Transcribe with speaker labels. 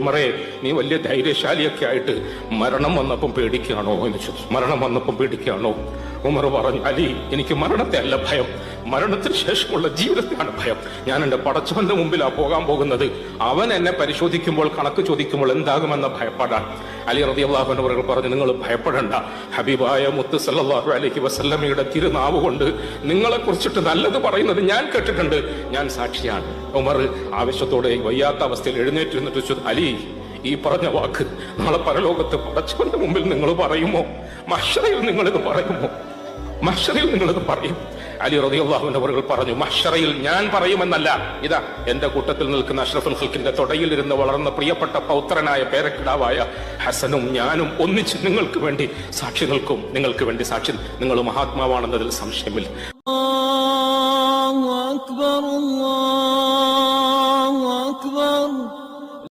Speaker 1: ഉമറേ, നീ വലിയ ധൈര്യശാലിയൊക്കെ ആയിട്ട് മരണം വന്നപ്പം പേടിക്കുകയാണോ എന്ന് ചോദിച്ചു. മരണം വന്നപ്പം പേടിക്കുകയാണോ? ഉമർ പറഞ്ഞു, അലി, എനിക്ക് മരണത്തെ അല്ല ഭയം, മരണത്തിന് ശേഷമുള്ള ജീവിതത്തിലാണ് ഭയം. ഞാൻ എന്റെ പടച്ചവന്റെ മുമ്പിലാ പോകാൻ പോകുന്നത്. അവൻ എന്നെ പരിശോധിക്കുമ്പോൾ, കണക്ക് ചോദിക്കുമ്പോൾ എന്താകുമെന്ന ഭയപ്പാടാണ്. അലി റളിയല്ലാഹു അൻഹു അവർ പറഞ്ഞു, നിങ്ങൾ ഭയപ്പെടണ്ട. ഹബീബായ മുത്ത് സല്ലല്ലാഹു അലൈഹി വസല്ലമയുടെ തിരുനാവ് കൊണ്ട് നിങ്ങളെ കുറിച്ചിട്ട് നല്ലത് പറയുന്നത് ഞാൻ കേട്ടിട്ടുണ്ട്, ഞാൻ സാക്ഷിയാണ്. ഉമർ ആവശ്യത്തോടെ വയ്യാത്ത അവസ്ഥയിൽ എഴുന്നേറ്റ് നിന്നിട്ട് ചോദിച്ചു, അലി, ഈ പറഞ്ഞ വാക്ക് നാളെ പരലോകത്ത് പടച്ചവന്റെ മുമ്പിൽ നിങ്ങൾ പറയുമോ? മഹ്ശറയിൽ നിങ്ങളിത് പറയുമോ? മഹ്ശറയിൽ നിങ്ങളിത് പറയും? അലി റളിയല്ലാഹു അൻഹു അവർ പറഞ്ഞു, മഹ്ശറയിൽ ഞാൻ പറയുമെന്നല്ല, ഇതാ എന്റെ കൂട്ടത്തിൽ നിൽക്കുന്ന അഷ്റഫുൽ ഖൽഖിന്റെ തൊടയിൽ ഇരുന്ന് വളർന്ന പ്രിയപ്പെട്ട പൗത്രനായ പേരക്കിടാവായ ഹസനും ഞാനും ഒന്നിച്ച് നിങ്ങൾക്ക് വേണ്ടി സാക്ഷി നിൽക്കും. നിങ്ങൾക്ക് വേണ്ടി സാക്ഷി. നിങ്ങൾ മഹാത്മാവാണെന്നതിൽ സംശയമില്ല.